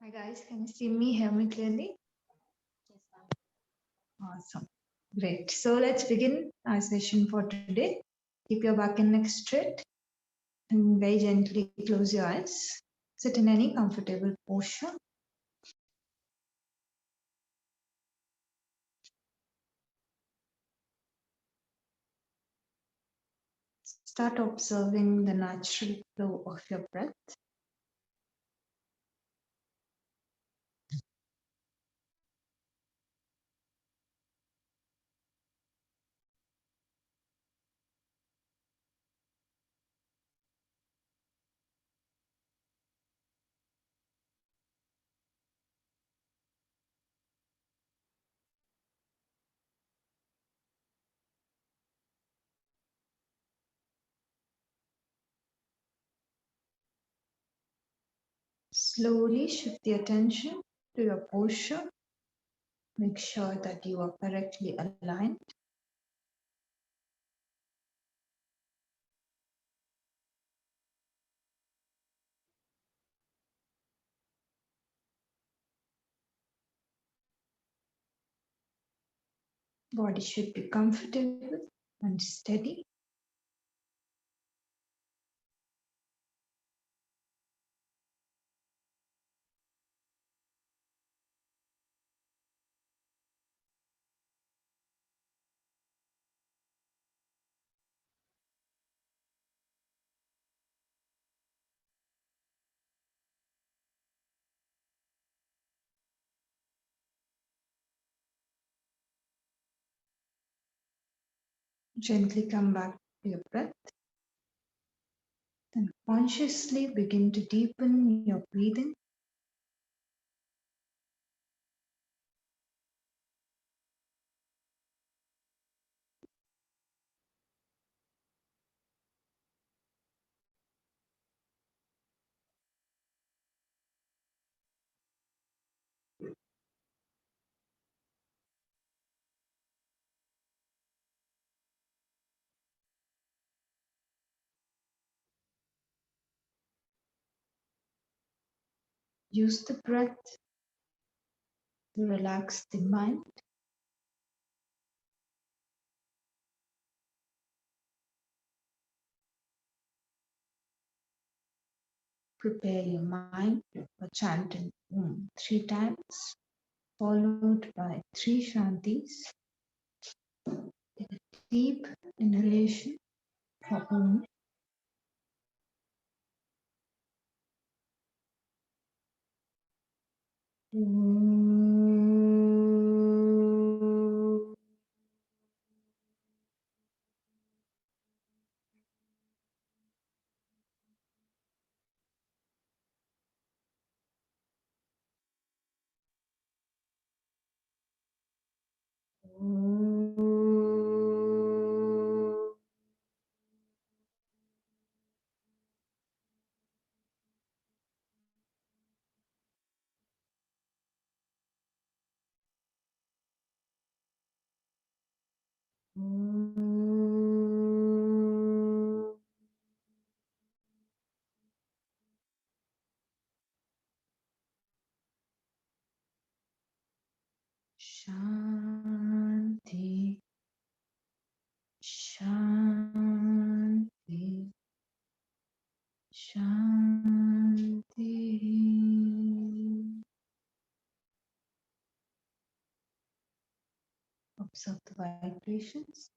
Hi guys, can you see me, hear me clearly? Yes, ma'am. Awesome. Great. So let's begin our session for today. Keep your back and neck straight and very gently close your eyes. Sit in any comfortable posture. Start observing the natural flow of your breath. Slowly shift the attention to your posture. Make sure that you are correctly aligned. Body should be comfortable and steady. Gently come back to your breath. Then consciously begin to deepen your breathing. Use the breath to relax the mind. Prepare your mind for chanting Om 3 times, followed by 3 Shantis. Take a deep inhalation for Om. Shanti, Shanti, Shanti. Observe the vibrations.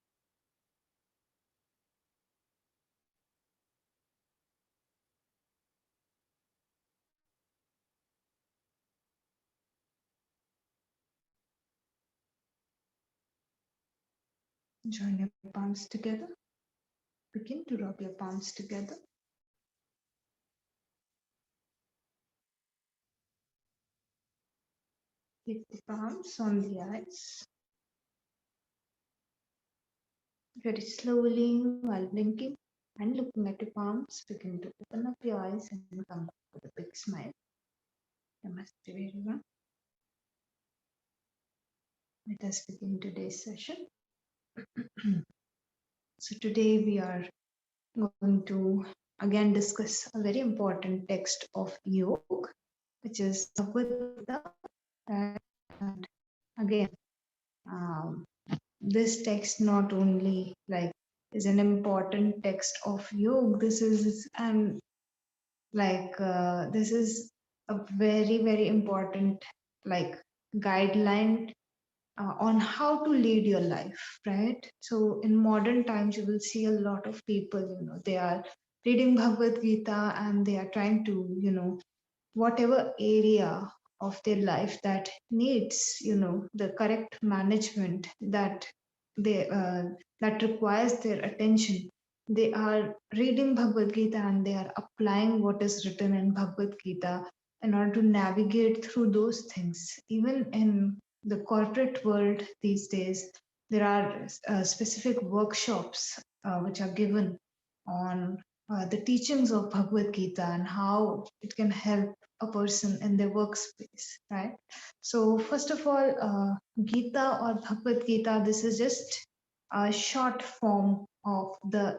Join your palms together. Begin to rub your palms together. Keep the palms on the eyes. Very slowly, while blinking and looking at your palms, begin to open up your eyes and come back with a big smile. Namaste, everyone. Let us begin today's session. So today we are going to again discuss a very important text of yoga, which is Bhagavad Gita. And again, um, this text not only like is an important text of yoga. This is this is a very important like guideline on how to lead your life, right? So in modern times, you will see a lot of people, they are reading Bhagavad Gita and they are trying to, whatever area of their life that needs, the correct management they that requires their attention. They are reading Bhagavad Gita and they are applying what is written in Bhagavad Gita in order to navigate through those things. Even in the corporate world these days, there are specific workshops which are given on the teachings of Bhagavad Gita and how it can help a person in their workspace, right? So, first of all, Gita or Bhagavad Gita, this is just a short form of the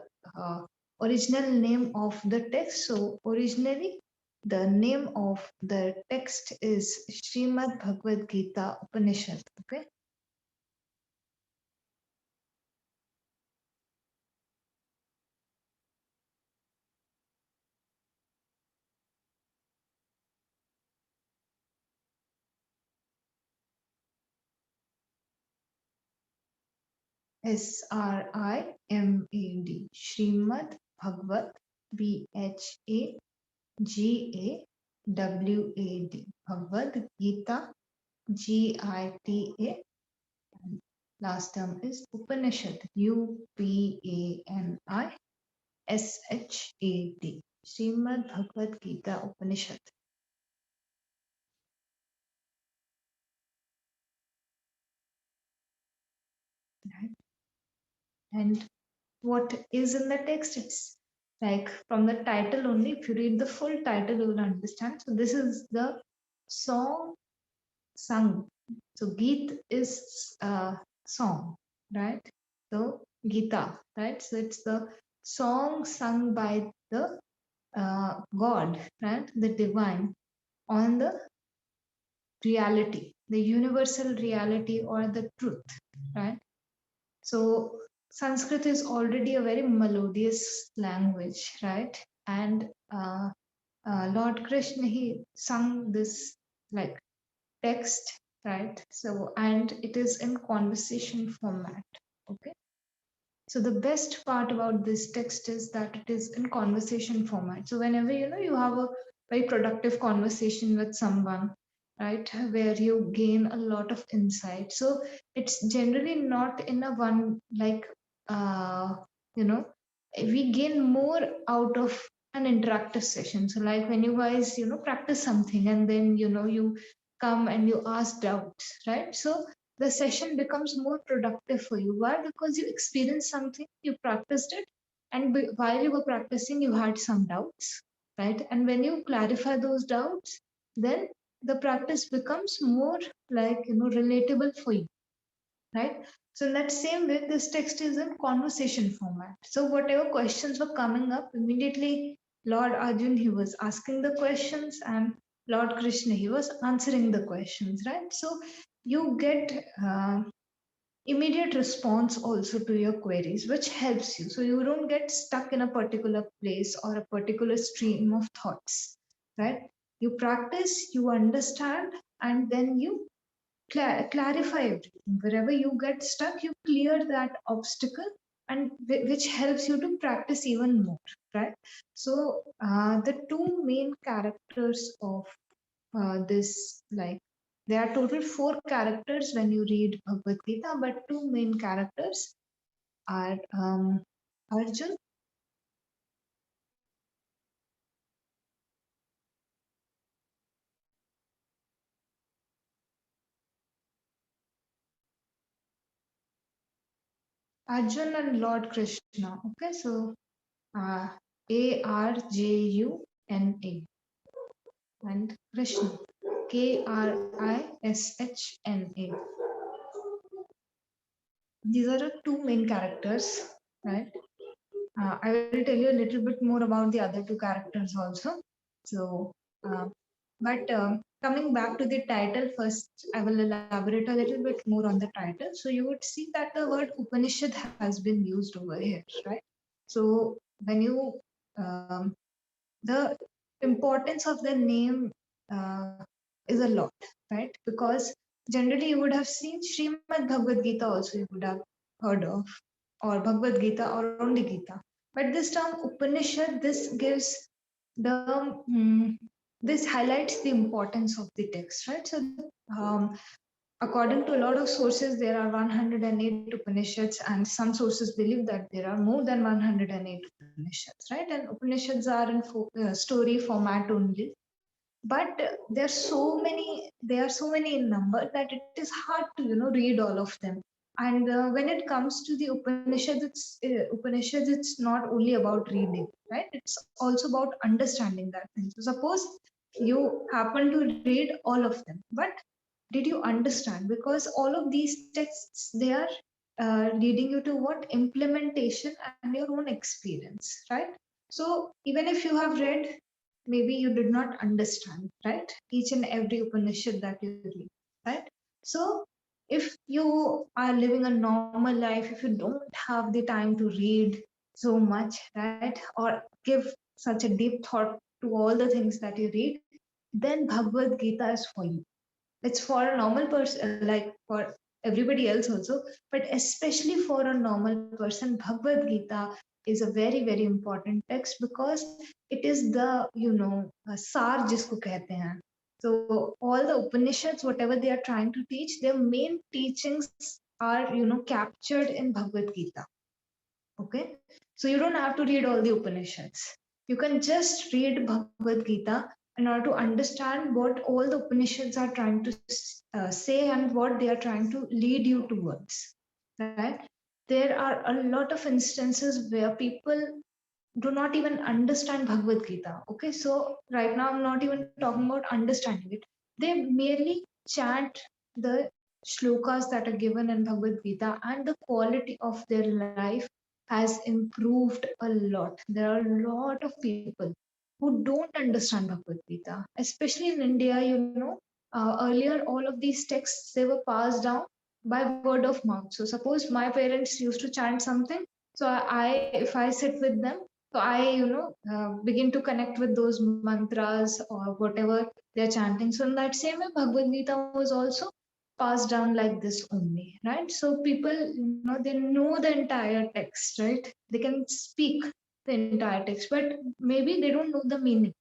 original name of the text. So, originally, the name of the text is Srimad Bhagavad Gita Upanishad. Okay. SRIMAD, Srimad Bhagavad, BHAGAWAD, Bhagavad Gita, GITA, and last term is Upanishad, UPANISHAD, Srimad Bhagavad Gita Upanishad. Right? And what is in the text? It's like from the title only. If you read the full title, you will understand. So this is the song sung. So Geet is song, right? So Gita, right? So it's the song sung by the God, right? The divine on the reality, the universal reality or the truth, right? So Sanskrit is already a very melodious language, right? And Lord Krishna, he sung this like text, right? So, and it is in conversation format, okay? So the best part about this text is that it is in conversation format. So whenever you have a very productive conversation with someone, right, where you gain a lot of insight. So it's generally not in a one like you know we gain more out of an interactive session. So like when you guys practice something and then you come and you ask doubts, right? So the session becomes more productive for you. Why? Because you experienced something, you practiced it, and while you were practicing, you had some doubts, right? And when you clarify those doubts, then the practice becomes more like relatable for you, right? So in that same way, this text is in conversation format. So whatever questions were coming up, immediately Lord Arjun, he was asking the questions, and Lord Krishna, he was answering the questions, right? So you get immediate response also to your queries, which helps you. So you don't get stuck in a particular place or a particular stream of thoughts, right? You practice, you understand, and then you clarify everything. Wherever you get stuck, you clear that obstacle, and which helps you to practice even more, right? So the two main characters of this, like, there are total four characters when you read Bhagavad Gita, but two main characters are Arjun. Arjun and Lord Krishna. Okay, so uh, Arjuna and Krishna, Krishna. These are the two main characters, right? I will tell you a little bit more about the other two characters also. So, uh, But coming back to the title first, I will elaborate a little bit more on the title. So you would see that the word Upanishad has been used over here, right? So when you the importance of the name uh, is a lot, right? Because generally you would have seen Srimad Bhagavad Gita also you would have heard of, or Bhagavad Gita or only Gita. But this term Upanishad, this gives the this highlights the importance of the text, right? So according to a lot of sources, there are 108 Upanishads, and some sources believe that there are more than 108 Upanishads, right? And Upanishads are in story format only, but there are so many in number that it is hard to read all of them. And when it comes to the Upanishads, it's not only about reading, right? It's also about understanding that thing. So suppose you happen to read all of them, but did you understand? Because all of these texts, they are leading you to what? Implementation and your own experience, right? So even if you have read, maybe you did not understand, right? Each and every Upanishad that you read, right? So if you are living a normal life, if you don't have the time to read so much, right, or give such a deep thought to all the things that you read, then Bhagavad Gita is for you. It's for a normal person, like for everybody else also, but especially for a normal person, Bhagavad Gita is a very, very important text because it is the, सार जिसको कहते हैं. So all the Upanishads, whatever they are trying to teach, their main teachings are, captured in Bhagavad Gita. Okay, so you don't have to read all the Upanishads. You can just read Bhagavad Gita in order to understand what all the Upanishads are trying to say and what they are trying to lead you towards. Right? There are a lot of instances where people do not even understand Bhagavad Gita. Okay, so right now I'm not even talking about understanding it. They merely chant the shlokas that are given in Bhagavad Gita, and the quality of their life has improved a lot. There are a lot of people who don't understand Bhagavad Gita, especially in India. Earlier all of these texts, they were passed down by word of mouth. So suppose my parents used to chant something, so if I sit with them, so I begin to connect with those mantras or whatever they're chanting. So in that same way, Bhagavad Gita was also passed down like this only, right? So people, they know the entire text, right? They can speak the entire text, but maybe they don't know the meaning,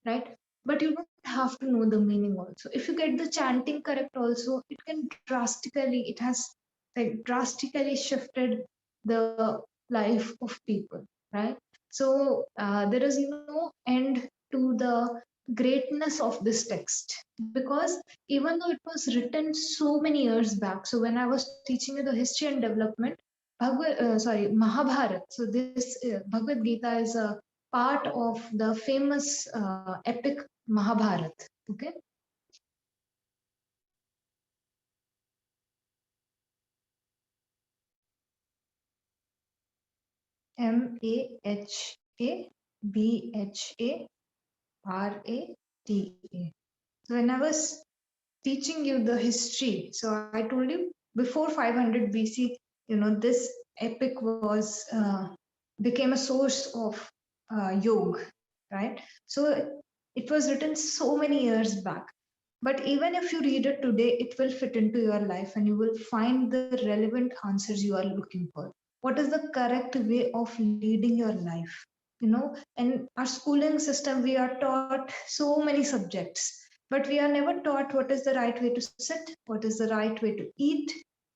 right? But you don't have to know the meaning also. If you get the chanting correct also, it has like drastically shifted the life of people, right? So there is no end to the greatness of this text, because even though it was written so many years back, so when I was teaching you the history and development, Mahabharat. So this Bhagavad Gita is a part of the famous epic Mahabharat. Okay. Mahabharata. So when I was teaching you the history, so I told you before 500 BC, this epic was became a source of yoga, right? So it was written so many years back. But even if you read it today, it will fit into your life and you will find the relevant answers you are looking for. What is the correct way of leading your life? In our schooling system, we are taught so many subjects, but we are never taught what is the right way to sit, what is the right way to eat,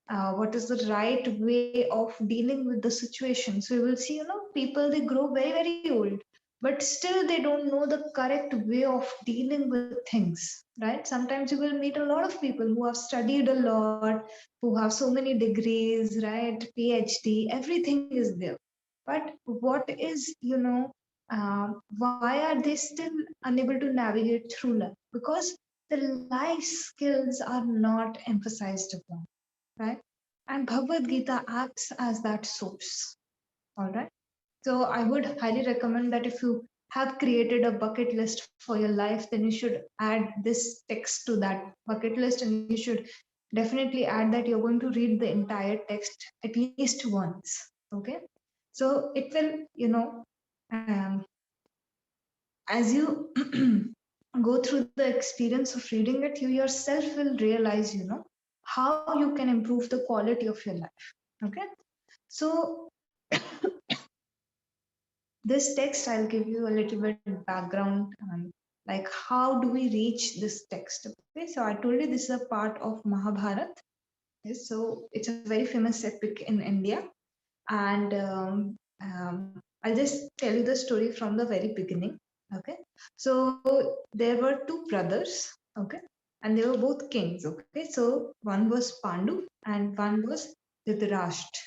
what is the right way of dealing with the situation. So you will see, people, they grow very, very old, but still they don't know the correct way of dealing with things, right? Sometimes you will meet a lot of people who have studied a lot, who have so many degrees, right? PhD, everything is there. But what is, why are they still unable to navigate through life? Because the life skills are not emphasized upon, right? And Bhagavad Gita acts as that source. All right. So I would highly recommend that if you have created a bucket list for your life, then you should add this text to that bucket list, and you should definitely add that you're going to read the entire text at least once. Okay, so it will, as you go through the experience of reading it, you yourself will realize, how you can improve the quality of your life. Okay, so this text, I'll give you a little bit background, like how do we reach this text. Okay, so I told you this is a part of Mahabharata. Okay, so it's a very famous epic in India, and I'll just tell you the story from the very beginning. Okay, so there were two brothers. Okay, and they were both kings. Okay, so one was Pandu and one was Dhritarashtra.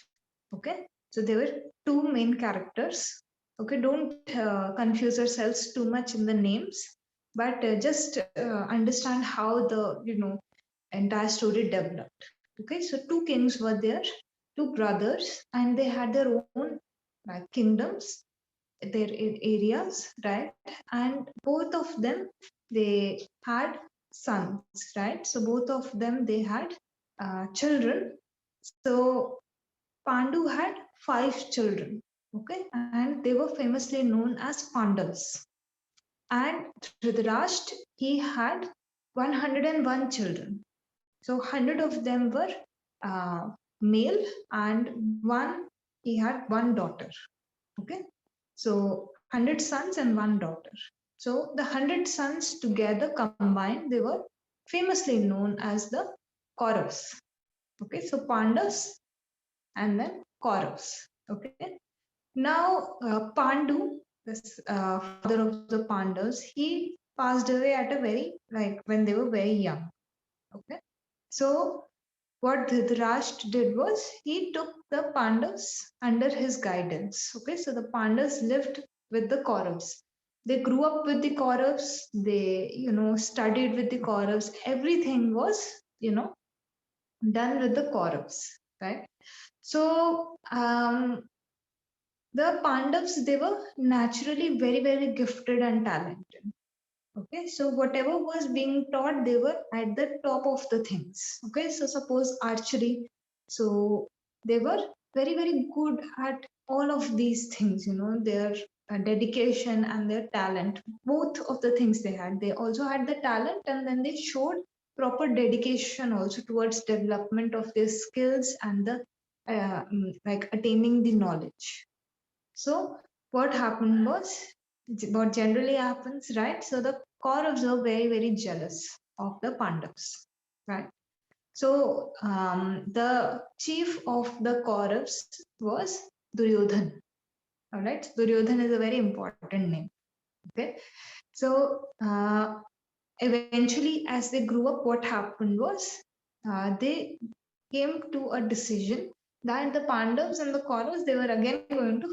Okay, so there were two main characters. Okay, don't confuse yourselves too much in the names, but just understand how the entire story developed. Okay, so two kings were there, two brothers, and they had their own kingdoms, their areas, right? And both of them, they had sons, right? So both of them, they had children. So Pandu had 5 children, okay, and they were famously known as Pandavas. And Dhritarashtra, he had 101 children. So 100 of them were male, and he had one daughter. Okay, so 100 sons and one daughter. So the 100 sons together combined, they were famously known as the Kauravas. Okay, so Pandavas and then Kauravas. Okay, now Pandu, this father of the Pandavas, he passed away at a very when they were very young. Okay, so what Dhritarashtra did was he took the Pandavas under his guidance. Okay, so the Pandavas lived with the Kauravas. They grew up with the Kauravas. They, studied with the Kauravas. Everything was, done with the Kauravas, right? So the Pandavas, they were naturally very, very gifted and talented. Okay, so whatever was being taught, they were at the top of the things. Okay, so suppose archery, so they were very, very good at all of these things, their dedication and their talent, both of the things they had. They also had the talent, and then they showed proper dedication also towards development of their skills and the attaining the knowledge. So what happened was, what generally happens, right? So the Kauravas are very, very jealous of the Pandavas, right? So the chief of the Kauravas was Duryodhan. All right, Duryodhan is a very important name. Okay, so eventually, as they grew up, what happened was they came to a decision that the Pandavas and the Kauravas, they were again going to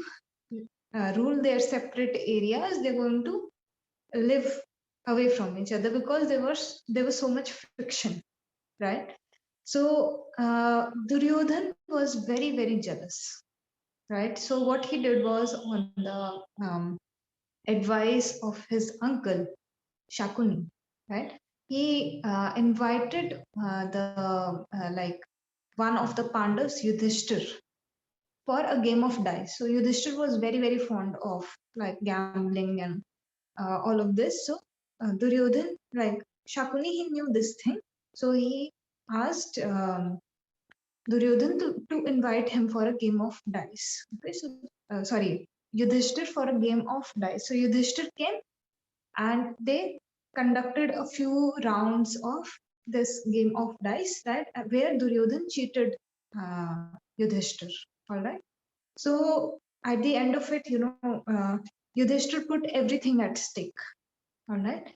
rule their separate areas. They're going to live away from each other because there was so much friction, right? So Duryodhan was very, very jealous, right? So what he did was, on the advice of his uncle Shakuni, right? He invited one of the Pandavas, Yudhishthir, for a game of dice. So Yudhishthir was very, very fond of gambling and all of this. So Duryodhan, Shakuni, he knew this thing. So he asked Duryodhan to invite him for a game of dice. Okay, so sorry, Yudhishthir for a game of dice. So Yudhishthir came, and they conducted a few rounds of this game of dice, right, where Duryodhan cheated Yudhishthir. All right. So at the end of it, Yudhishthir put everything at stake. All right.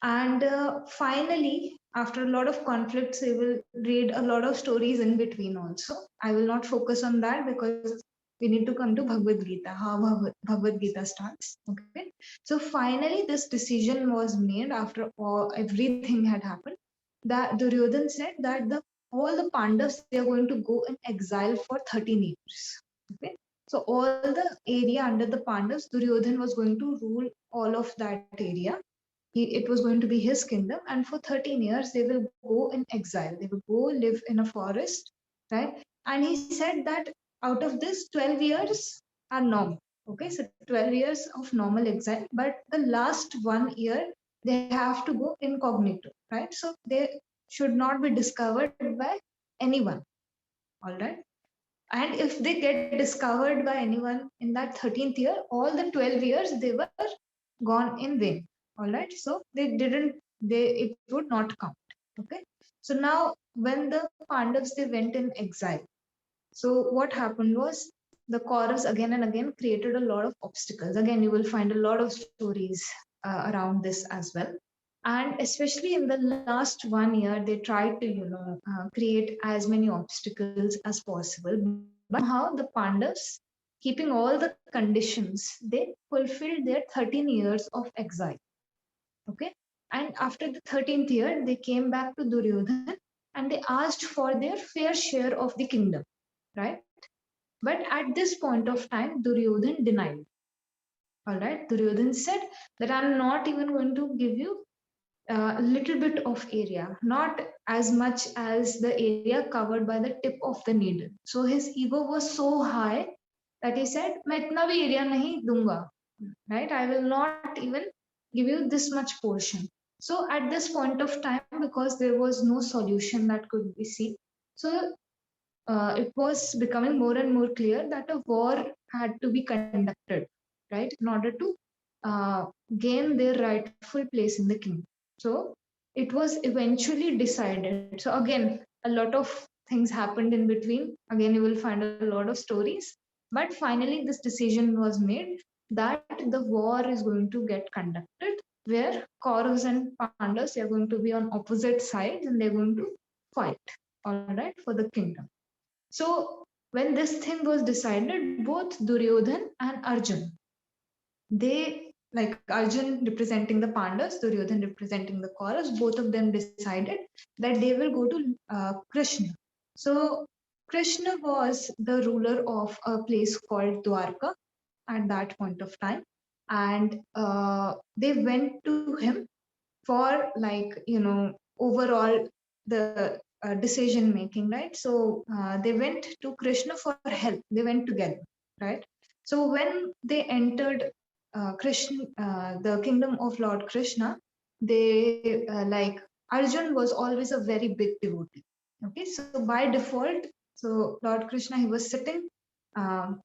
And finally, after a lot of conflicts, we will read a lot of stories in between also. I will not focus on that because we need to come to Bhagavad Gita, how Bhagavad Gita starts. Okay. So finally, this decision was made after everything had happened, that Duryodhan said that all the Pandavas, they are going to go in exile for 13 years. Okay. So all the area under the Pandavas, Duryodhan was going to rule all of that area. It was going to be his kingdom, and for 13 years they will go in exile. They will go live in a forest, right? And he said that out of this, 12 years are normal. Okay, so 12 years of normal exile, but the last 1 year they have to go incognito, right? So they should not be discovered by anyone. All right. And if they get discovered by anyone in that 13th year, all the 12 years they were gone in vain. All right. So it would not count. Okay. So now when the Pandavas, they went in exile. So what happened was the Kauravas again and again created a lot of obstacles. Again, you will find a lot of stories around this as well. And especially in the last 1 year, they tried to, create as many obstacles as possible. But somehow the Pandavas, keeping all the conditions, they fulfilled their 13 years of exile. Okay. And after the 13th year, they came back to Duryodhan and they asked for their fair share of the kingdom, right? But at this point of time, Duryodhan denied. All right. Duryodhan said that I'm not even going to give you a little bit of area, not as much as the area covered by the tip of the needle. So his ego was so high that he said, मैं इतना भी area नहीं दूंगा, right? I will not even give you this much portion. So at this point of time, because there was no solution that could be seen, so it was becoming more and more clear that a war had to be conducted, right, in order to gain their rightful place in the kingdom. So it was eventually decided. So again, a lot of things happened in between. Again, you will find a lot of stories. But finally, this decision was made that the war is going to get conducted where Kauravas and Pandavas are going to be on opposite sides and they're going to fight, all right, for the kingdom. So when this thing was decided, both Duryodhan and Arjun, they, like Arjun representing the Pandavas, Duryodhan representing the Kauravas, both of them decided that they will go to Krishna. So Krishna was the ruler of a place called Dwarka at that point of time, and they went to him for, like, overall the decision making, right? So they went to Krishna for help. They went together, right? So when they entered Krishna, the kingdom of Lord Krishna, they like Arjun was always a very big devotee. Okay, so by default, so Lord Krishna, he was sitting um,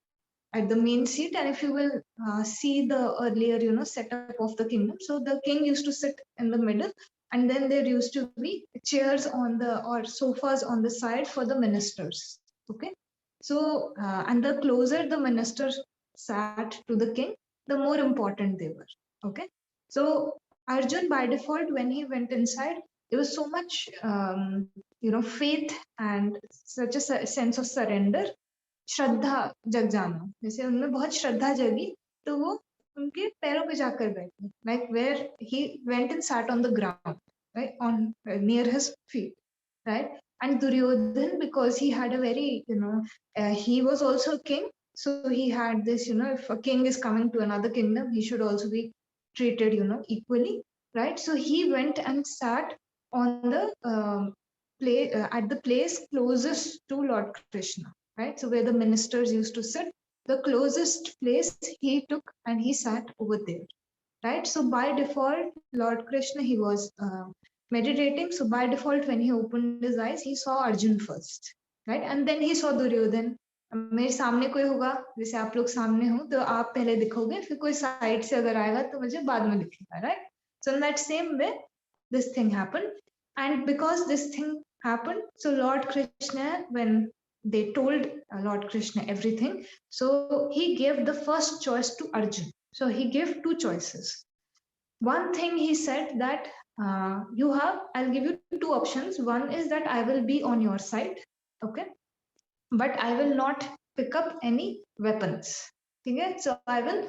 at the main seat, and if you will see the earlier setup of the kingdom, so the king used to sit in the middle, and then there used to be chairs on the, or sofas on the side for the ministers. Okay, so and the closer the minister sat to the king, the more important they were. Okay, so Arjun, by default, when he went inside, there was so much faith and such a sense of surrender, श्रद्धा जग जाना, जैसे उनमें बहुत श्रद्धा जगी, तो वो उनके पैरों पे जाकर बैठे, like where he went and sat on the ground, right, on near his feet, right? And Duryodhan, because he had a very he was also a king, so he had this, if a king is coming to another kingdom, he should also be treated equally, right? So he went and sat on the at the place closest to Lord Krishna, right? So where the ministers used to sit, the closest place he took and he sat over there, right? So by default, Lord Krishna, he was meditating. So by default, when he opened his eyes, he saw Arjun first, right? And then he saw Duryodhan. मेरे सामने कोई होगा, जैसे आप लोग सामने हो तो आप पहले दिखोगे, फिर कोई साइड से अगर आएगा तो मुझे बाद में दिखेगा, right? So in that same way, this thing happened. And because this thing happened, so Lord Krishna, when they told Lord Krishna everything, so he gave the first choice to Arjun. So he gave two choices. One thing he said that I'll give you two options. One is that I will be on your side, okay, but I will not pick up any weapons. Okay, so I will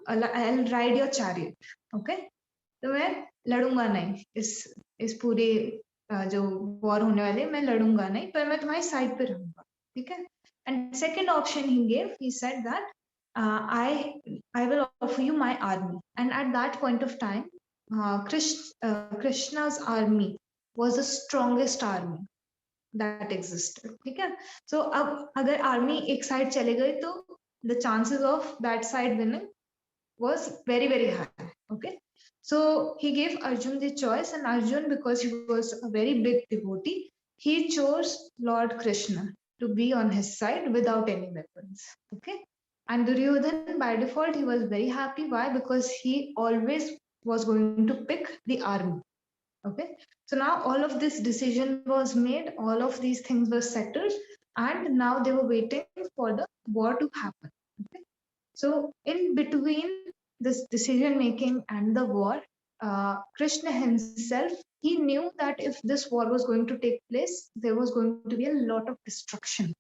I'll ride your chariot, okay. तो मैं लड़ूंगा नहीं, इस पूरे जो war होने वाले, मैं लड़ूंगा नहीं, पर मैं तुम्हारी साइड पे रहूंगा, ठीक है. And second option he gave, he said that I will offer you my army. And at that point of time, Krishna's army was the strongest army that existed. ठीक है? So अब अगर army एक side चले गए तो the chances of that side winning was very very high. Okay, so he gave Arjun the choice, and Arjun, because he was a very big devotee, he chose Lord Krishna to be on his side without any weapons. Okay, and Duryodhan, by default, he was very happy. Why? Because he always was going to pick the army. Okay, so now all of this decision was made, all of these things were settled, and now they were waiting for the war to happen. Okay, so in between this decision making and the war, Krishna himself, he knew that if this war was going to take place, there was going to be a lot of destruction,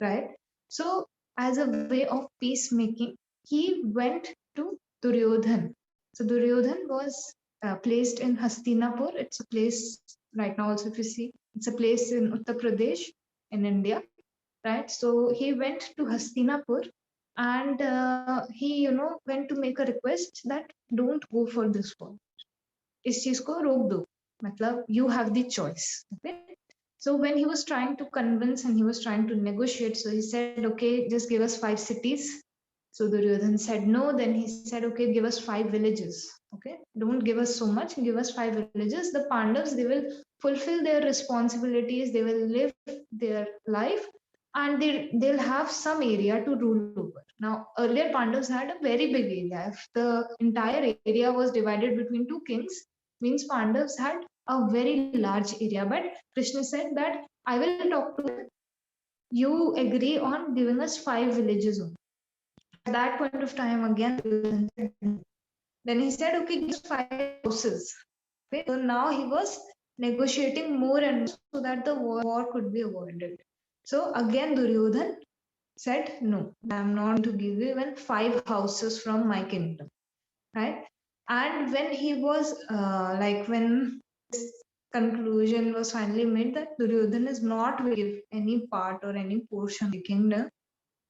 right? So as a way of peacemaking, he went to Duryodhan. So Duryodhan was placed in Hastinapur. It's a place right now also, if you see, it's a place in Uttar Pradesh in India, right? So he went to Hastinapur, and he, went to make a request that don't go for this war. इस चीज को रोक दो, मतलब you have the choice. Okay, so when he was trying to convince and he was trying to negotiate, so he said, okay, just give us 5 cities. So Duryodhan said no. Then he said, okay, give us 5 villages. Okay, don't give us so much, give us 5 villages. The Pandavas, they will fulfill their responsibilities, they will live their life, and they'll have some area to rule over. Now, earlier Pandavas had a very big area. If the entire area was divided between two kings, means Pandavas had a very large area. But Krishna said that I will talk to them. You agree on giving us 5 villages only. At that point of time, again, then he said, okay, give us 5 houses. Okay, so now he was negotiating more and more so that the war could be avoided. So again, Duryodhan said, no, I'm not going to give you even 5 houses from my kingdom, right? And when he was when this conclusion was finally made that Duryodhan is not going to give any part or any portion of the kingdom,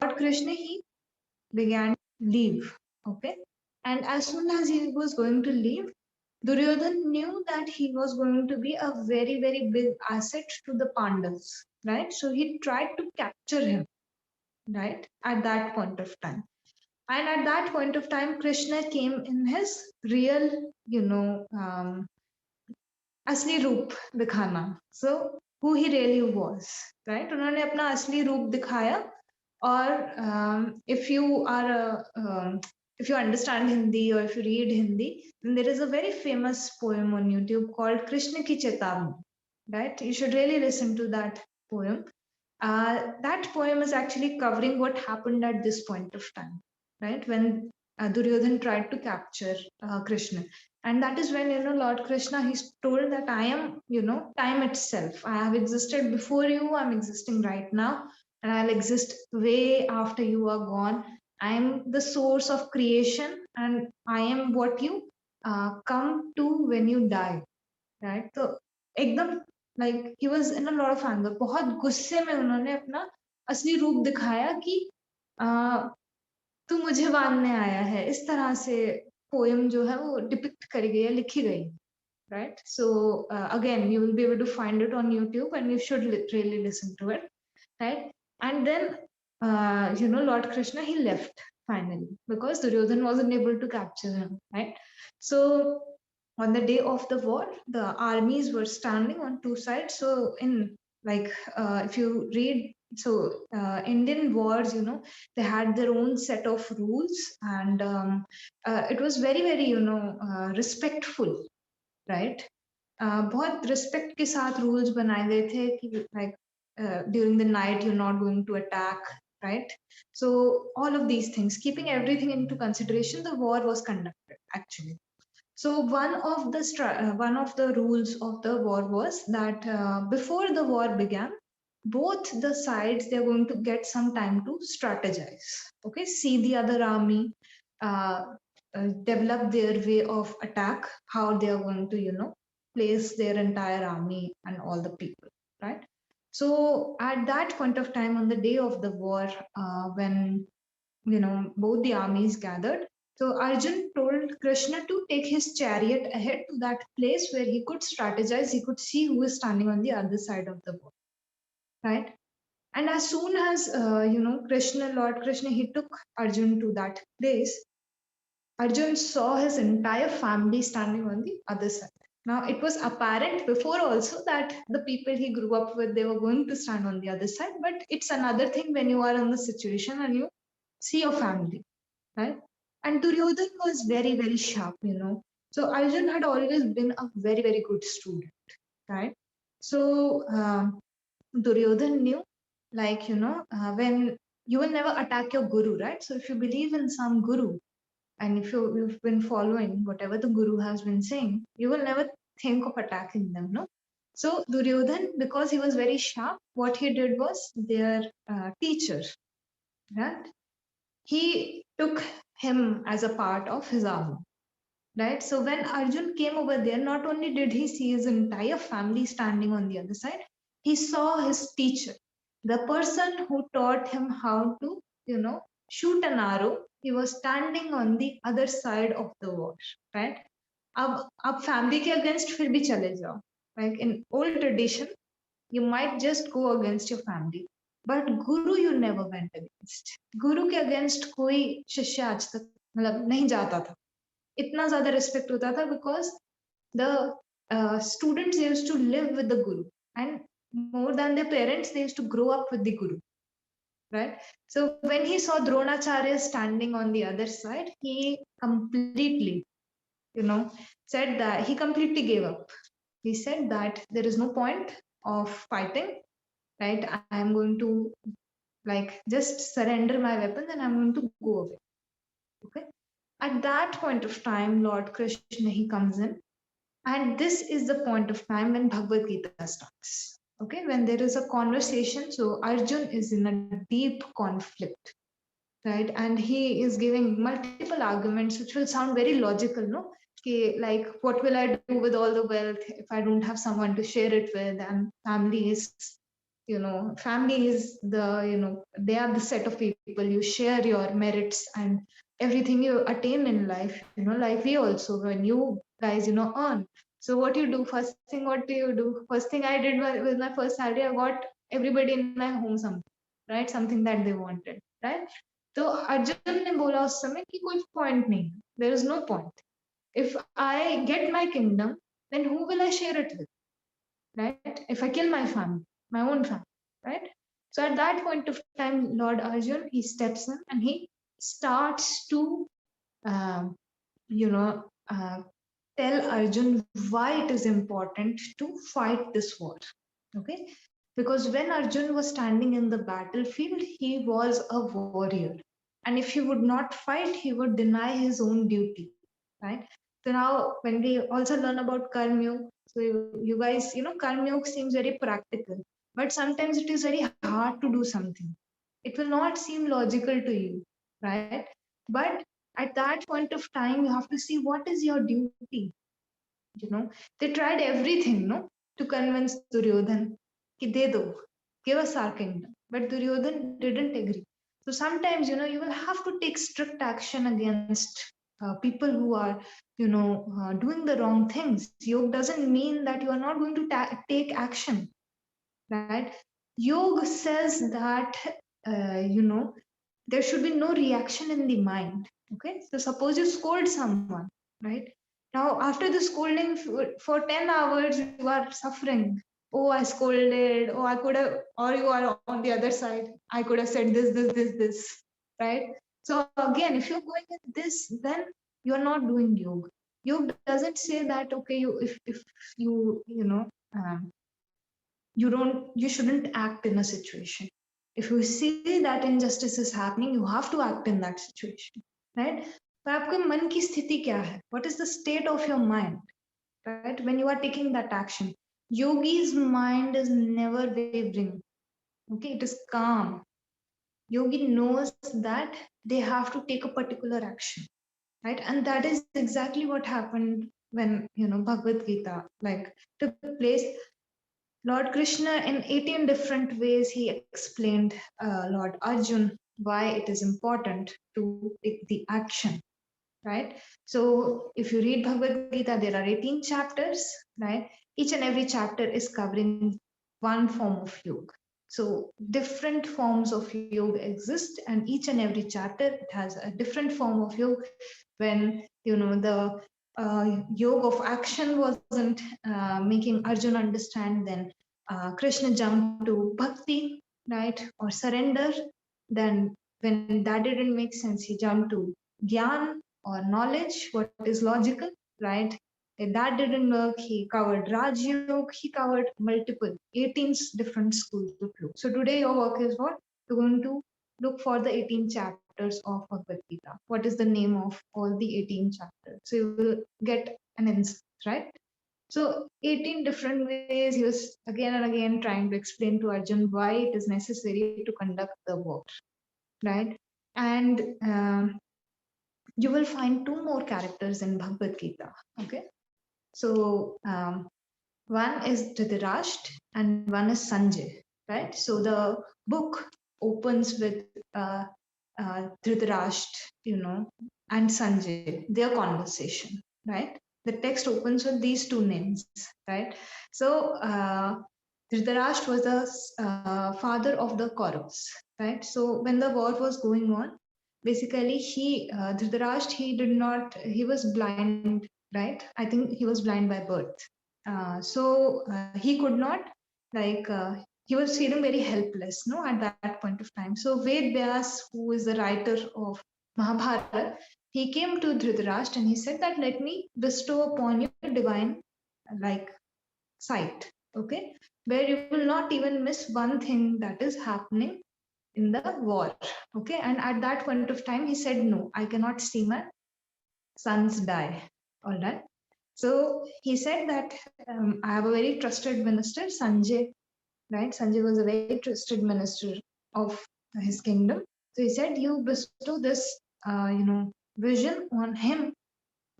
Lord Krishna, he began to leave. Okay, and as soon as he was going to leave, Duryodhan knew that he was going to be a very very big asset to the Pandavas, right? So he tried to capture him, right, at that point of time. And at that point of time, Krishna came in his real, असली रूप दिखाना. So who he really was, right? उन्होंने अपना असली रूप दिखाया. और if you are if you understand Hindi or if you read Hindi, then there is a very famous poem on YouTube called Krishna ki Chetavni, right? You should really listen to that poem. That poem is actually covering what happened at this point of time, right? When Duryodhan tried to capture Krishna. And that is when, Lord Krishna, he's told that I am, time itself. I have existed before you, I'm existing right now, and I'll exist way after you are gone. I am the source of creation, and I am what you come to when you die, right? So एकदम like he was in a lot of anger. बहुत गुस्से में उन्होंने अपना असली रूप दिखाया कि तू मुझे बांधने आया है. इस तरह से पोएम जो है वो डिपिक्ट करी गई है, लिखी गई, right? So again, you will be able to find it on YouTube, and you should really listen to it, right? And then Lord Krishna, he left finally because Duryodhan wasn't able to capture him, right? So on the day of the war, the armies were standing on two sides. So in if you read, so Indian wars, they had their own set of rules, and it was very very respectful, right? बहुत respect के साथ rules बनाए गए थे कि like during the night you're not going to attack, right? So all of these things, keeping everything into consideration, the war was conducted actually. So one of the rules of the war was that before the war began, both the sides, they're going to get some time to strategize. Okay, see the other army, uh, develop their way of attack, how they are going to place their entire army and all the people, right? So at that point of time, on the day of the war, when both the armies gathered, so Arjun told Krishna to take his chariot ahead to that place where he could strategize, he could see who is standing on the other side of the wall, right? And as soon as Lord Krishna, he took Arjun to that place, Arjun saw his entire family standing on the other side. Now, it was apparent before also that the people he grew up with, they were going to stand on the other side. But it's another thing when you are in the situation and you see your family, right? And Duryodhan was very, very sharp. So Arjun had always been a very, very good student, right? So Duryodhan knew, like, when you will never attack your guru, right? So if you believe in some guru, and if you've been following whatever the guru has been saying, you will never think of attacking them, no? So Duryodhan, because he was very sharp, what he did was their teacher, right? He took him as a part of his army, right? So when Arjun came over there, not only did he see his entire family standing on the other side, he saw his teacher, the person who taught him how to, shoot an arrow. He was standing on the other side of the wall, right? अब family के against फिर भी चले जाओ. Like in old tradition, you might just go against your family, but guru you never went against. Guru के against कोई शिष्य आज तक मतलब नहीं जाता था. इतना ज्यादा रिस्पेक्ट होता था because the students used to live with the guru, and more than their parents, they used to grow up with the guru, right? So when he saw Dronacharya standing on the other side, he completely said that he completely gave up. He said that there is no point of fighting, right? I am going to like just surrender my weapons and I'm going to go away. Okay. At that point of time, Lord Krishna, he comes in. And this is the point of time when Bhagavad Gita starts. Okay, when there is a conversation, so Arjun is in a deep conflict, right? And he is giving multiple arguments, which will sound very logical, no? Okay, like, what will I do with all the wealth if I don't have someone to share it with? And family is they are the set of people you share your merits and everything you attain in life, like we also, when you guys, earn. So what you do, first thing, what do you do? First thing I did with my first salary, I got everybody in my home something, right? Something that they wanted, right? तो अर्जुन ने बोला उस समय कि कोई point नहीं, there is no point. If I get my kingdom, then who will I share it with, right? If I kill my family, my own family, right? So at that point of time, Lord Arjun, he steps in and he starts to, um, you know, uh, tell Arjun why it is important to fight this war. Okay, because when Arjun was standing in the battlefield, he was a warrior, and if he would not fight, he would deny his own duty, right? So now, when we also learn about Karma, so you guys, Karma seems very practical, but sometimes it is very hard to do something. It will not seem logical to you, right? But at that point of time, you have to see what is your duty. They tried everything, no, to convince Duryodhan कि दे दो, give us our kingdom. But Duryodhan didn't agree. So sometimes, you will have to take strict action against people who are, doing the wrong things. Yoga doesn't mean that you are not going to take action, right? Yoga says that, there should be no reaction in the mind. Okay, so suppose you scold someone, right? Now, after the scolding for 10 hours, you are suffering. Oh, I scolded. Oh, I could have, or you are on the other side. I could have said this, right? So, again, if you're going with this, then you're not doing yoga. Yoga doesn't say that, okay, if you, you shouldn't act in a situation. If you see that injustice is happening, you have to act in that situation, right? तो आपके मन की स्थिति क्या है? What is the state of your mind, right? When you are taking that action, yogi's mind is never wavering. Okay, it is calm. Yogi knows that they have to take a particular action, right? And that is exactly what happened when Bhagavad Gita like took place. Lord Krishna, in 18 different ways, he explained Lord Arjun why it is important to take the action, right? So if you read Bhagavad Gita, there are 18 chapters, right? Each and every chapter is covering one form of yoga. So different forms of yoga exist, and each and every chapter it has a different form of yoga. When the yoga of action wasn't making Arjun understand, then Krishna jumped to bhakti, right, or surrender. Then when that didn't make sense, he jumped to gyan or knowledge, what is logical, right? If that didn't work, he covered Raj Yoga, he covered multiple 18 different schools of yoga. So today your work is what? You're going to look for the 18 chapters of Bhagavad Gita. What is the name of all the 18 chapters? So you will get an insight, right? So 18 different ways he was again and again trying to explain to Arjun why it is necessary to conduct the war, right? And you will find two more characters in Bhagavad Gita. Okay, so one is Dhritarashtra and one is Sanjay, right? So the book opens with Dhritarashtra, and Sanjay, their conversation, right? The text opens with these two names, right? So Dhritarashtra was the father of the Kauravas, right? So when the war was going on, basically Dhritarashtra, he was blind, right? I think he was blind by birth. So he could not, like, he was feeling very helpless, no, at that point of time. So Ved Vyas, who is the writer of Mahabharata, he came to Dhritarashtra and he said that let me bestow upon you divine, like, sight, okay, where you will not even miss one thing that is happening in the war, okay. And at that point of time, he said, no, I cannot see my sons die. All right. So he said that I have a very trusted minister, Sanjay, right? Sanjay was a very trusted minister of his kingdom. So he said, you bestow this, vision on him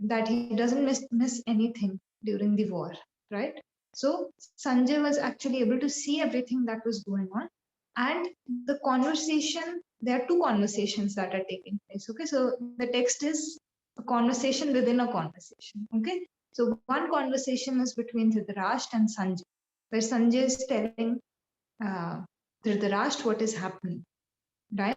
that he doesn't miss anything during the war, right? So Sanjay was actually able to see everything that was going on. And the conversation, there are two conversations that are taking place. Okay, so the text is a conversation within a conversation. Okay, so one conversation is between Dhritarashtra and Sanjay, where Sanjay is telling Dhritarashtra what is happening, right?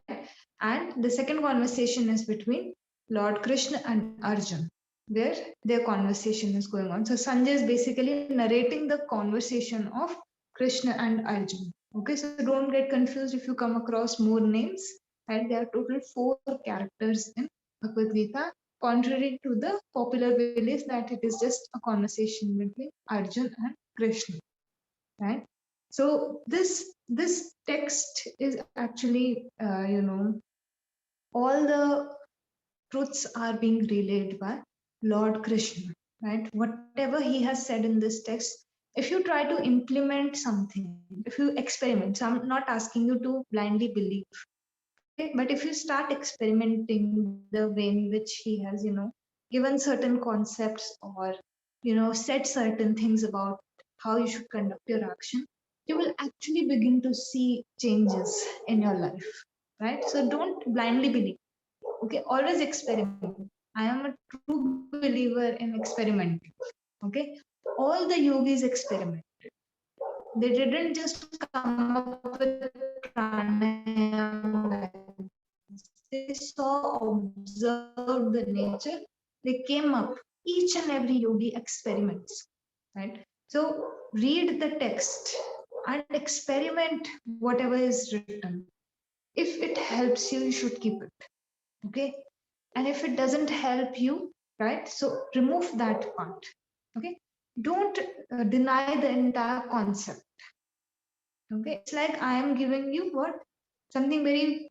And the second conversation is between Lord Krishna and Arjun, where their conversation is going on. So Sanjay is basically narrating the conversation of Krishna and Arjun. Okay, so don't get confused if you come across more names. And there are total 4 characters in Bhagavad Gita, contrary to the popular belief that it is just a conversation between Arjun and Krishna, right? So this text is actually, all the truths are being relayed by Lord Krishna, right? Whatever he has said in this text, if you try to implement something, if you experiment, so I'm not asking you to blindly believe, okay? But if you start experimenting the way in which he has, given certain concepts or, said certain things about how you should conduct your action, you will actually begin to see changes in your life, right? So don't blindly believe. Okay, always experiment. I am a true believer in experimenting. Okay, all the yogis experiment. They didn't just come up with pranayama. They saw, observed the nature. They came up. Each and every yogi experiments, right? So read the text and experiment whatever is written. If it helps you, you should keep it. Okay, and if it doesn't help you, right, so remove that part. Okay, don't deny the entire concept. Okay, it's like I am giving you what, something very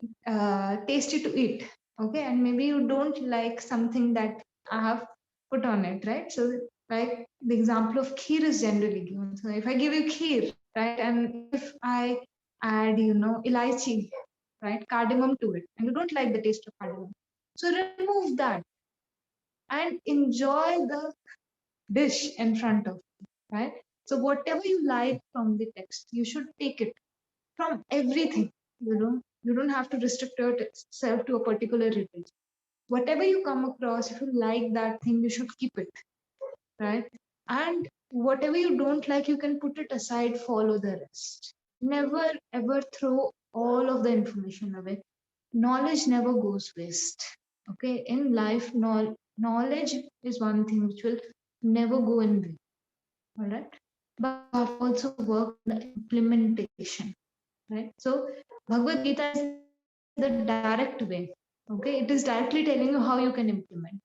tasty to eat. Okay, and maybe you don't like something that I have put on it, right? So like the example of kheer is generally given. So if I give you kheer, right, and if I add, elaichi, right, cardamom to it, and you don't like the taste of cardamom, so remove that and enjoy the dish in front of you, right? So whatever you like from the text, you should take it from everything. You don't have to restrict yourself to a particular religion. Whatever you come across, if you like that thing, you should keep it, right? And whatever you don't like, you can put it aside, follow the rest. Never ever throw all of the information away. Knowledge never goes waste. Okay, in life, knowledge is one thing which will never go in vain. All right, but you have to also work on the implementation, right? So Bhagavad Gita is the direct way. Okay, it is directly telling you how you can implement.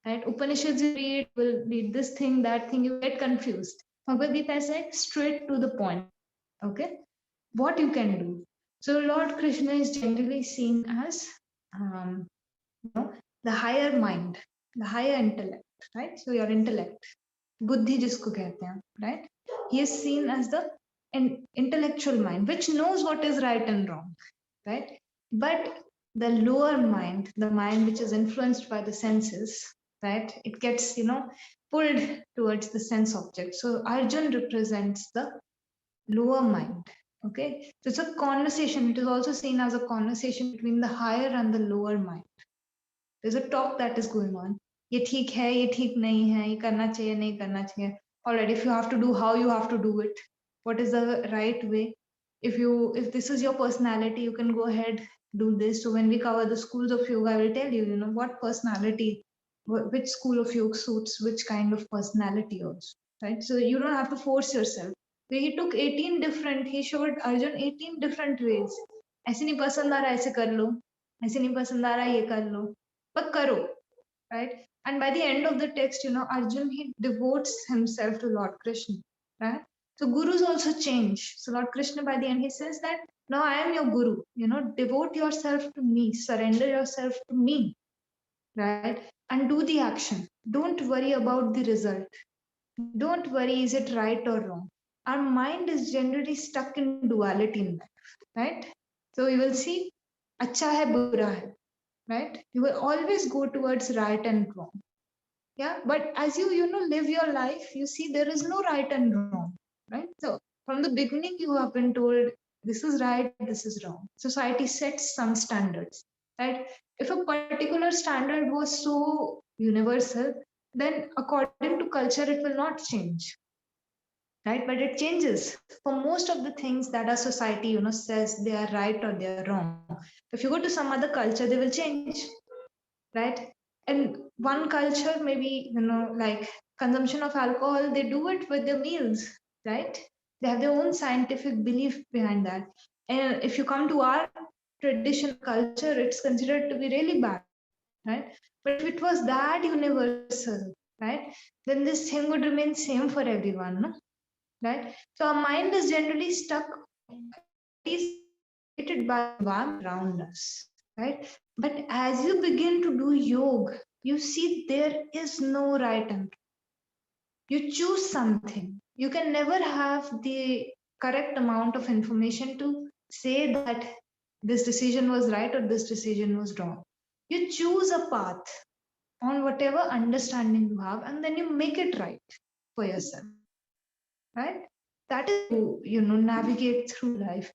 Right? Upanishads you read, will read this thing, that thing, you get confused. Bhagavad Gita is like straight to the point. Okay, what you can do. So Lord Krishna is generally seen as, um, the higher mind, the higher intellect, right? So your intellect, buddhi jisko kehte hain, right? He is seen as the intellectual mind, which knows what is right and wrong, right? But the lower mind, the mind which is influenced by the senses, right? It gets, pulled towards the sense object. So Arjun represents the lower mind. Okay, so it's a conversation. It is also seen as a conversation between the higher and the lower mind. There's a talk that is going on. ये ठीक है, ये ठीक नहीं है, ये करना चाहिए, नहीं करना चाहिए. Alright, if you have to do, how you have to do it, what is the right way. If this is your personality, you can go ahead, do this. So when we cover the schools of yoga, I will tell you, what personality, which school of yoga suits which kind of personality also, right? So you don't have to force yourself. So he took 18 different, he showed Arjun 18 different ways. ऐसे नहीं पसंद आ रहा, ऐसे कर लो. ऐसे नहीं पसंद आ रहा, ये कर लो. But karo, right? And by the end of the text, Arjun, he devotes himself to Lord Krishna, right? So gurus also change. So Lord Krishna, by the end, he says that now I am your guru. Devote yourself to me, surrender yourself to me, right? And do the action. Don't worry about the result. Don't worry, is it right or wrong? Our mind is generally stuck in duality in that, right? So you will see, acha hai, bura hai, right? You will always go towards right and wrong. Yeah, but as you live your life, you see there is no right and wrong, right? So from the beginning, you have been told this is right, this is wrong. Society sets some standards, right? If a particular standard was so universal, then according to culture, it will not change, right? But it changes for most of the things that our society says they are right or they are wrong. If you go to some other culture, they will change, right? And one culture, maybe like consumption of alcohol, they do it with their meals, right? They have their own scientific belief behind that. And if you come to our traditional culture, it's considered to be really bad, right? But if it was that universal, right, then this thing would remain same for everyone, no? Right? So our mind is generally stuck, is created by the environment around us, right? But as you begin to do yoga, you see there is no right and wrong. You choose something. You can never have the correct amount of information to say that this decision was right or this decision was wrong. You choose a path on whatever understanding you have, and then you make it right for yourself, right? That is how you navigate through life.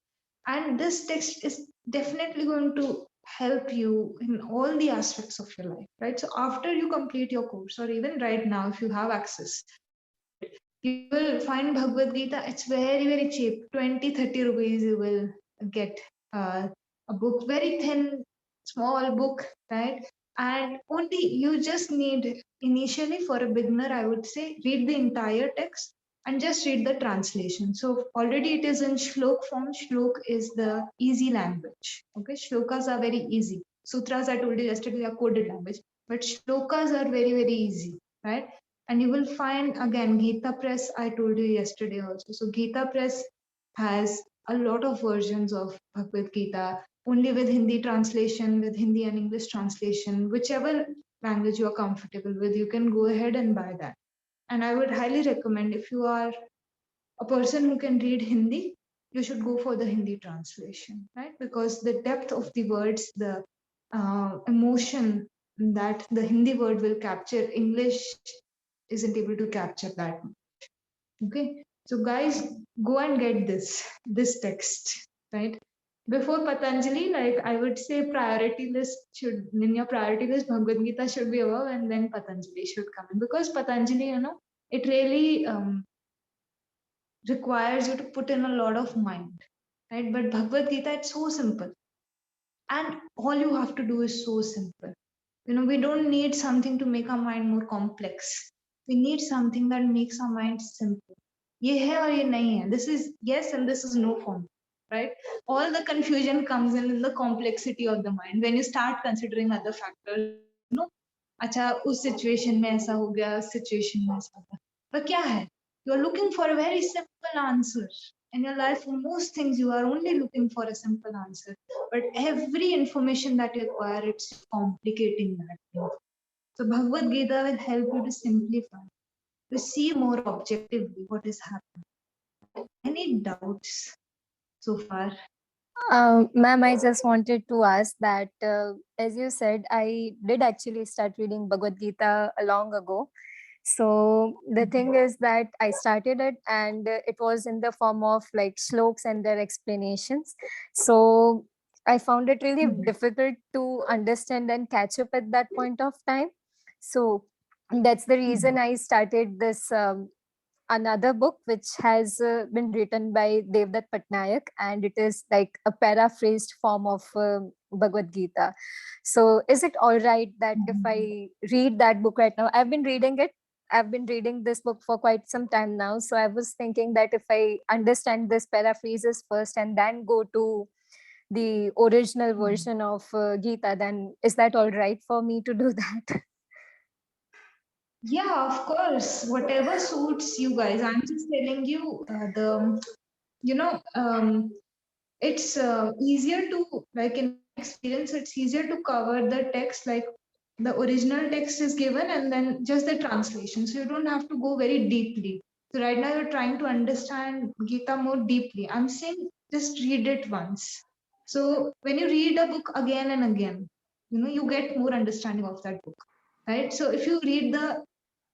And this text is definitely going to help you in all the aspects of your life, right? So after you complete your course, or even right now, if you have access, you will find Bhagavad Gita. It's very, very cheap, 20, 30 rupees. You will get a book, very thin, small book, right? And only you just need, initially for a beginner, I would say, read the entire text and just read the translation. So already it is in shlok form. Shlok is the easy language. Okay, shlokas are very easy. Sutras, I told you yesterday, are coded language, but shlokas are very, very easy, right? And you will find again Gita Press, I told you yesterday also. So Gita Press has a lot of versions of Bhagavad Gita, only with Hindi translation, with Hindi and English translation, whichever language you are comfortable with, you can go ahead and buy that. And I would highly recommend, if you are a person who can read Hindi, you should go for the Hindi translation, right? Because the depth of the words, the emotion that the Hindi word will capture, English isn't able to capture that. Okay, So guys, go and get this text, right? Before Patanjali, like I would say priority list should, in your priority list, Bhagavad Gita should be above and then Patanjali should come in. Because Patanjali, it really requires you to put in a lot of mind, right? But Bhagavad Gita, it's so simple. And all you have to do is so simple. We don't need something to make our mind more complex. We need something that makes our mind simple. ये है और ये नहीं है. This is yes and this is no for me, right? All the confusion comes in the complexity of the mind when you start considering other factors. अच्छा उस situation में ऐसा हो गया, उस situation में ऐसा हो गया. पर क्या है? You are looking for a very simple answer. In your life, for most things, you are only looking for a simple answer. But every information that you acquire, it's complicating that thing. So Bhagavad Gita will help you to simplify, to see more objectively what is happening. Any doubts so far? Ma'am, I just wanted to ask that, as you said, I did actually start reading Bhagavad Gita a long ago. So the thing is that I started it and it was in the form of like sloks and their explanations. So I found it really difficult to understand and catch up at that point of time. So that's the reason I started this another book which has been written by Devdutt Patnaik, and it is like a paraphrased form of Bhagavad Gita. So is it all right that if I read that book right now? I've been reading it. I've been reading this book for quite some time now. So I was thinking that if I understand this paraphrases first and then go to the original version of Gita, then is that all right for me to do that? Yeah, of course. Whatever suits you guys. I'm just telling you you know, it's easier to, like in my experience, it's easier to cover the text, like the original text is given and then just the translation. So you don't have to go very deeply. So right now you're trying to understand Gita more deeply. I'm saying just read it once. So when you read a book again and again, you get more understanding of that book, right? So if you read the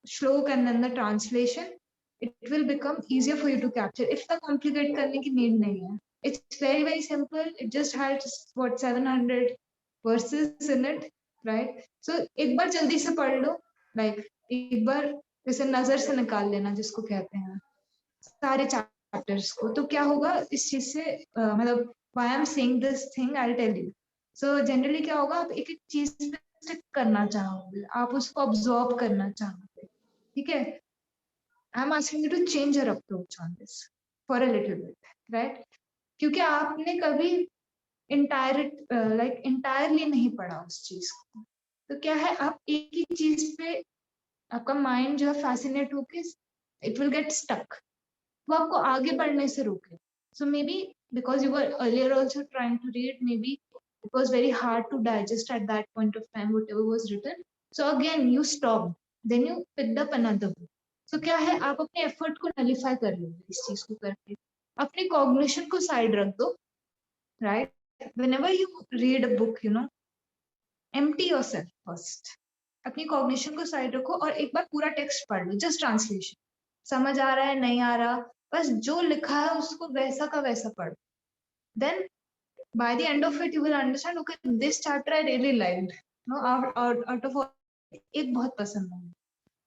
shlok and then the translation, it will become easier for you to capture. If the complicate करने की need नहीं है, it's very simple. It just has what 700 verses in it, right? So एक बार जल्दी से पढ़ लो, like एक बार जैसे नजर से निकाल लेना जिसको कहते हैं सारे chapters को. तो क्या होगा इस चीज से मतलब why I'm saying this thing I'll tell you. So generally क्या होगा, आप एक एक चीज पे stick करना चाहोगे, आप उसको absorb करना चाहोगे, ठीक है? I'm asking you to change your approach on this for a little bit, right? क्योंकि आपने कभी entirely नहीं पढ़ा उस चीज को. तो क्या है, आप एक ही चीज पे आपका माइंड जो है फैसिनेट होके it will get stuck. वो आपको आगे बढ़ने से रोके. So maybe because you were earlier also trying to read, maybe it was very hard to digest at that point of time whatever was written. So again you stopped, then you picked up another book. So क्या है, आप अपने effort को nullify कर लोगे इस चीज को करके. अपने कॉग्निशन को साइड रख दो, right? Whenever you read a book, empty yourself first. अपनी कॉग्निशन को साइड रखो और एक बार पूरा टेक्स्ट पढ़ लो, जस्ट ट्रांसलेशन. समझ आ रहा है नहीं आ रहा, बस जो लिखा है उसको वैसा का वैसा पढ़ो. Then by the end of it you will understand, okay, this chapter I really liked, out of all एक बहुत पसंद है.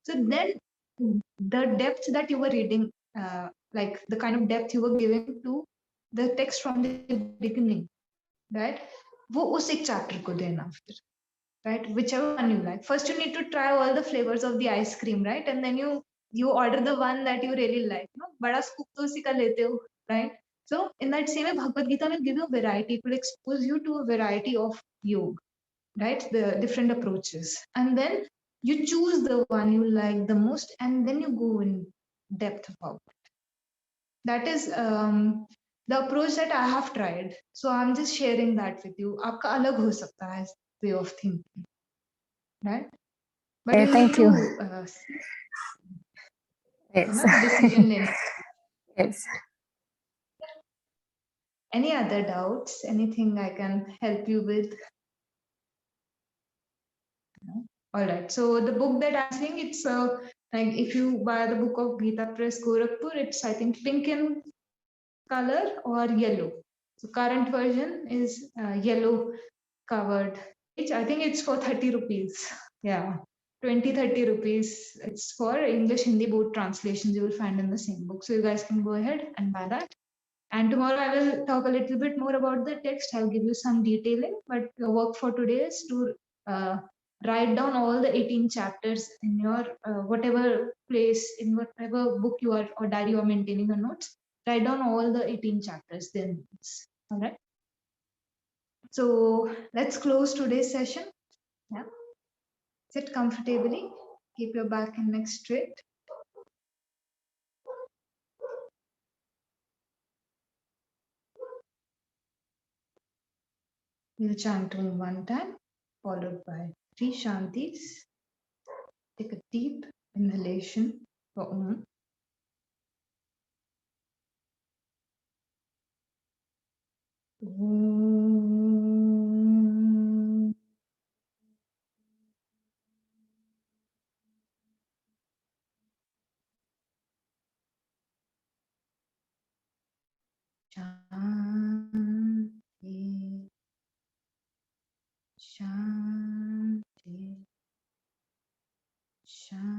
So then the depth that you were reading, like the kind of depth you were giving to the text from the beginning, right? वो उस एक chapter को देना फिर, right? Whichever one you like. First you need to try all the flavors of the ice cream, right? And then you order the one that you really like. बड़ा scoop तो उसी का लेते हो, right? So in that same way, Bhagavad Gita will give you variety. It will expose you to a variety of yoga, right? The different approaches, and then you choose the one you like the most, and then you go in depth about it. That is the approach that I have tried. So I'm just sharing that with you. आपका अलग हो सकता है way of thinking, right? But you need Thank to you. Yes. decision लेना. Yes. Any other doubts? Anything I can help you with? No? All right. So the book that I'm saying, it's Like if you buy the book of Gita Press Gorakhpur, it's I think pink in color or yellow. So current version is yellow covered. Which I think it's for 30 rupees. Yeah. 20-30 rupees. It's for English Hindi both translations you will find in the same book. So you guys can go ahead and buy that. And tomorrow I will talk a little bit more about the text. I'll give you some detailing, but your work for today is to write down all the 18 chapters in your whatever place, in whatever book you are or diary you are maintaining your notes. Write down all the 18 chapters then. All right. So let's close today's session. Yeah. Sit comfortably. Keep your back and neck straight. We'll chant Om one time, followed by 3 Shantis. Take a deep inhalation for Om. Om. Shanti. Shanti. Shanti.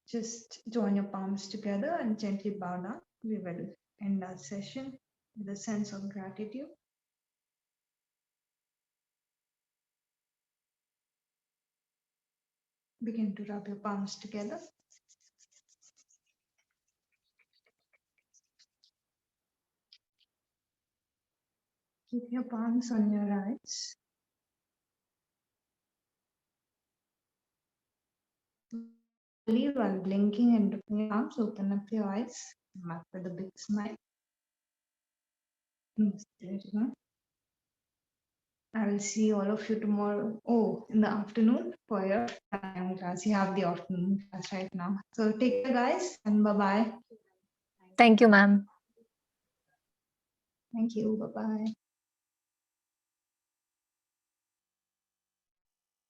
Just join your palms together and gently bow down. We will end our session with a sense of gratitude. Begin to rub your palms together. Keep your palms on your eyes. While blinking and opening your arms, open up your eyes. Come up with a big smile. I will see all of you tomorrow. Oh, in the afternoon for your time class. You have the afternoon class right now. So take care, guys, and bye-bye. Thank you, ma'am. Thank you. Bye-bye.